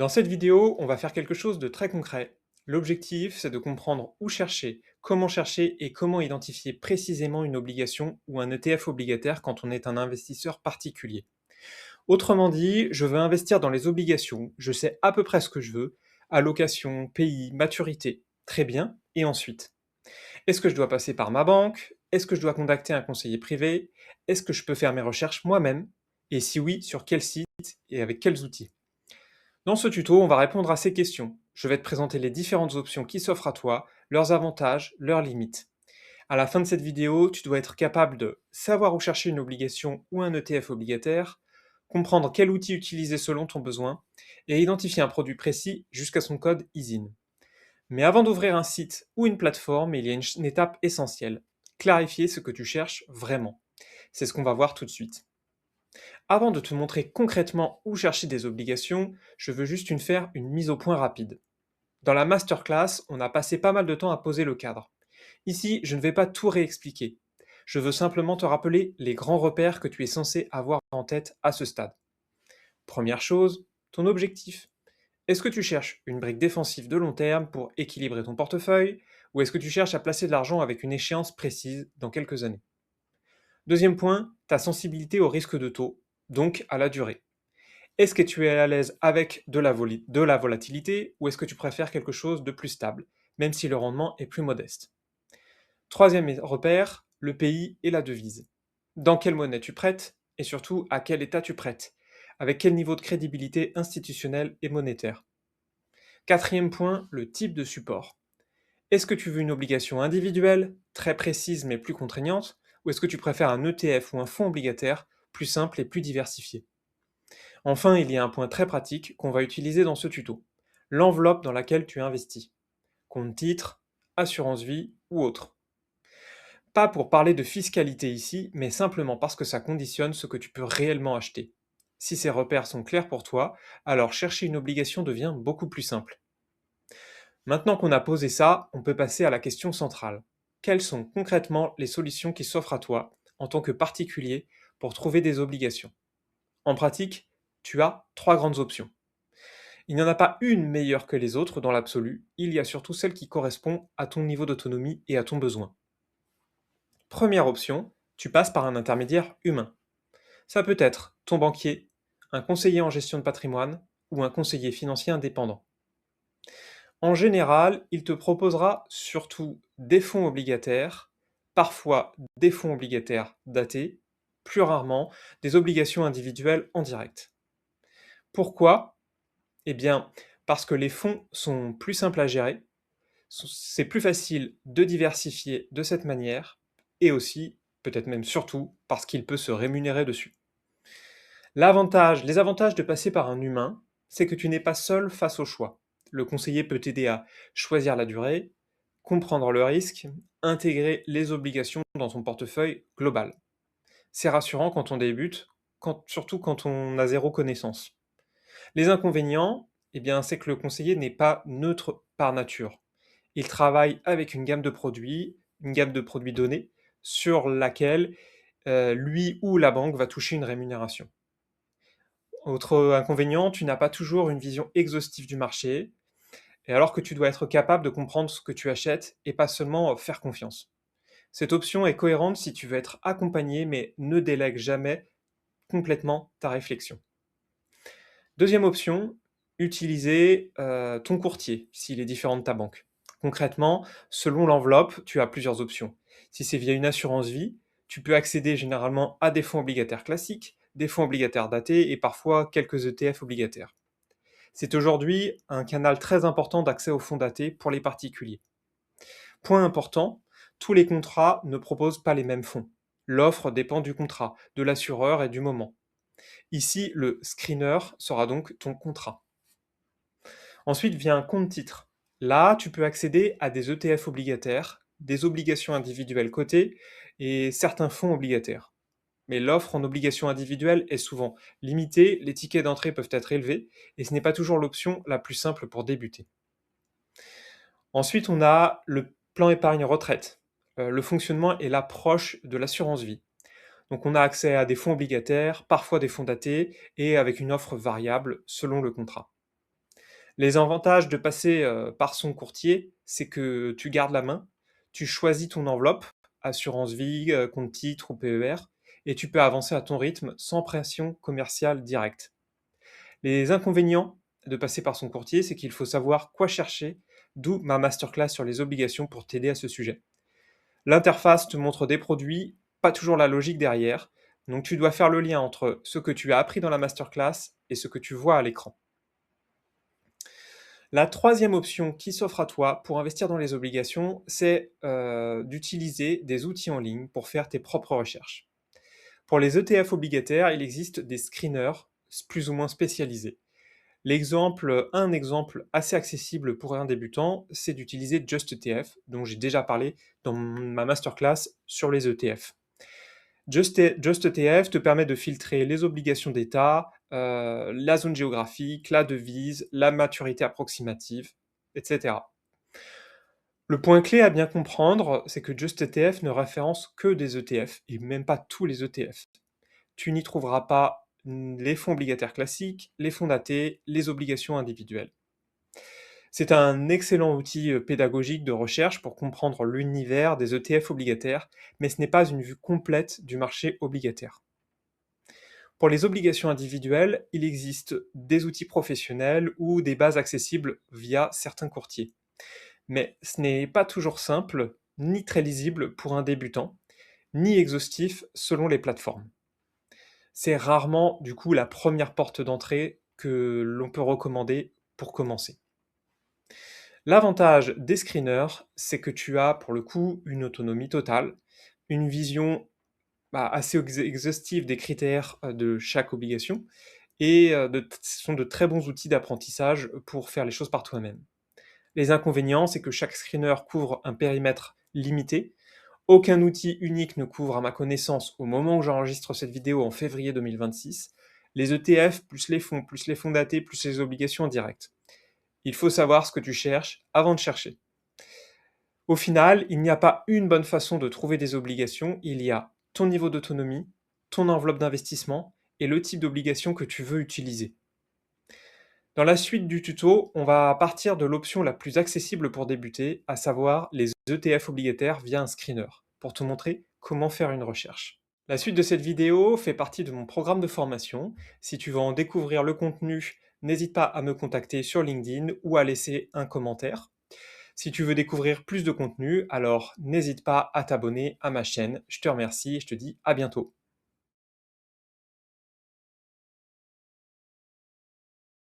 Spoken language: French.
Dans cette vidéo, on va faire quelque chose de très concret. L'objectif, c'est de comprendre où chercher et comment identifier précisément une obligation ou un ETF obligataire quand on est un investisseur particulier. Autrement dit, je veux investir dans les obligations, je sais à peu près ce que je veux, allocation, pays, maturité. Très bien, et ensuite? Est-ce que je dois passer par ma banque? Est-ce que je dois contacter un conseiller privé? Est-ce que je peux faire mes recherches moi-même? Et si oui, sur quel site et avec quels outils? Dans ce tuto, on va répondre à ces questions. Je vais te présenter les différentes options qui s'offrent à toi, leurs avantages, leurs limites. À la fin de cette vidéo, tu dois être capable de savoir où chercher une obligation ou un ETF obligataire, comprendre quel outil utiliser selon ton besoin, et identifier un produit précis jusqu'à son code ISIN. Mais avant d'ouvrir un site ou une plateforme, il y a une étape essentielle. Clarifier ce que tu cherches vraiment. C'est ce qu'on va voir tout de suite. Avant de te montrer concrètement où chercher des obligations, je veux juste faire une mise au point rapide. Dans la masterclass, on a passé pas mal de temps à poser le cadre. Ici, je ne vais pas tout réexpliquer. Je veux simplement te rappeler les grands repères que tu es censé avoir en tête à ce stade. Première chose, ton objectif. Est-ce que tu cherches une brique défensive de long terme pour équilibrer ton portefeuille, ou est-ce que tu cherches à placer de l'argent avec une échéance précise dans quelques années? Deuxième point, ta sensibilité au risque de taux, donc à la durée. Est-ce que tu es à l'aise avec de la volatilité ou est-ce que tu préfères quelque chose de plus stable, même si le rendement est plus modeste? Troisième repère, le pays et la devise. Dans quelle monnaie tu prêtes et surtout à quel état tu prêtes? Avec quel niveau de crédibilité institutionnelle et monétaire? Quatrième point, le type de support. Est-ce que tu veux une obligation individuelle, très précise mais plus contraignante, ou est-ce que tu préfères un ETF ou un fonds obligataire, plus simple et plus diversifié? Enfin, il y a un point très pratique qu'on va utiliser dans ce tuto. L'enveloppe dans laquelle tu investis. Compte titre, assurance vie ou autre. Pas pour parler de fiscalité ici, mais simplement parce que ça conditionne ce que tu peux réellement acheter. Si ces repères sont clairs pour toi, alors chercher une obligation devient beaucoup plus simple. Maintenant qu'on a posé ça, on peut passer à la question centrale. Quelles sont concrètement les solutions qui s'offrent à toi, en tant que particulier, pour trouver des obligations? En pratique, tu as trois grandes options. Il n'y en a pas une meilleure que les autres dans l'absolu, il y a surtout celle qui correspond à ton niveau d'autonomie et à ton besoin. Première option, tu passes par un intermédiaire humain. Ça peut être ton banquier, un conseiller en gestion de patrimoine ou un conseiller financier indépendant. En général, il te proposera surtout des fonds obligataires, parfois des fonds obligataires datés, plus rarement des obligations individuelles en direct. Pourquoi? Eh bien, parce que les fonds sont plus simples à gérer, c'est plus facile de diversifier de cette manière, et aussi, peut-être même surtout, parce qu'il peut se rémunérer dessus. Les avantages de passer par un humain, c'est que tu n'es pas seul face au choix. Le conseiller peut t'aider à choisir la durée, comprendre le risque, intégrer les obligations dans ton portefeuille global. C'est rassurant quand on débute, surtout quand on a zéro connaissance. Les inconvénients, eh bien, c'est que le conseiller n'est pas neutre par nature. Il travaille avec une gamme de produits donnés, sur laquelle lui ou la banque va toucher une rémunération. Autre inconvénient, tu n'as pas toujours une vision exhaustive du marché, et alors que tu dois être capable de comprendre ce que tu achètes et pas seulement faire confiance. Cette option est cohérente si tu veux être accompagné, mais ne délègue jamais complètement ta réflexion. Deuxième option, utiliser ton courtier s'il est différent de ta banque. Concrètement, selon l'enveloppe, tu as plusieurs options. Si c'est via une assurance vie, tu peux accéder généralement à des fonds obligataires classiques, des fonds obligataires datés et parfois quelques ETF obligataires. C'est aujourd'hui un canal très important d'accès aux fonds datés pour les particuliers. Point important, tous les contrats ne proposent pas les mêmes fonds. L'offre dépend du contrat, de l'assureur et du moment. Ici, le screener sera donc ton contrat. Ensuite vient un compte titre. Là, tu peux accéder à des ETF obligataires, des obligations individuelles cotées et certains fonds obligataires. Mais l'offre en obligations individuelles est souvent limitée, les tickets d'entrée peuvent être élevés et ce n'est pas toujours l'option la plus simple pour débuter. Ensuite, on a le plan épargne retraite. Le fonctionnement est l'approche de l'assurance vie. Donc on a accès à des fonds obligataires, parfois des fonds datés et avec une offre variable selon le contrat. Les avantages de passer, par son courtier, c'est que tu gardes la main, tu choisis ton enveloppe, assurance vie, compte titre ou PER, et tu peux avancer à ton rythme sans pression commerciale directe. Les inconvénients de passer par son courtier, c'est qu'il faut savoir quoi chercher, d'où ma masterclass sur les obligations pour t'aider à ce sujet. L'interface te montre des produits, pas toujours la logique derrière, donc tu dois faire le lien entre ce que tu as appris dans la masterclass et ce que tu vois à l'écran. La troisième option qui s'offre à toi pour investir dans les obligations, c'est d'utiliser des outils en ligne pour faire tes propres recherches. Pour les ETF obligataires, il existe des screeners plus ou moins spécialisés. Un exemple assez accessible pour un débutant, c'est d'utiliser JustETF, dont j'ai déjà parlé dans ma masterclass sur les ETF. JustETF te permet de filtrer les obligations d'État, la zone géographique, la devise, la maturité approximative, etc. Le point clé à bien comprendre, c'est que JustETF ne référence que des ETF, et même pas tous les ETF. Tu n'y trouveras pas les fonds obligataires classiques, les fonds datés, les obligations individuelles. C'est un excellent outil pédagogique de recherche pour comprendre l'univers des ETF obligataires, mais ce n'est pas une vue complète du marché obligataire. Pour les obligations individuelles, il existe des outils professionnels ou des bases accessibles via certains courtiers. Mais ce n'est pas toujours simple, ni très lisible pour un débutant, ni exhaustif selon les plateformes. C'est rarement, du coup, la première porte d'entrée que l'on peut recommander pour commencer. L'avantage des screeners, c'est que tu as pour le coup une autonomie totale, une vision assez exhaustive des critères de chaque obligation, et ce sont de très bons outils d'apprentissage pour faire les choses par toi-même. Les inconvénients, c'est que chaque screener couvre un périmètre limité. Aucun outil unique ne couvre, à ma connaissance, au moment où j'enregistre cette vidéo en février 2026, les ETF, plus les fonds datés, plus les obligations en direct. Il faut savoir ce que tu cherches avant de chercher. Au final, il n'y a pas une bonne façon de trouver des obligations, il y a ton niveau d'autonomie, ton enveloppe d'investissement et le type d'obligation que tu veux utiliser. Dans la suite du tuto, on va partir de l'option la plus accessible pour débuter, à savoir les ETF obligataires via un screener, pour te montrer comment faire une recherche. La suite de cette vidéo fait partie de mon programme de formation. Si tu veux en découvrir le contenu, n'hésite pas à me contacter sur LinkedIn ou à laisser un commentaire. Si tu veux découvrir plus de contenu, alors n'hésite pas à t'abonner à ma chaîne. Je te remercie et je te dis à bientôt.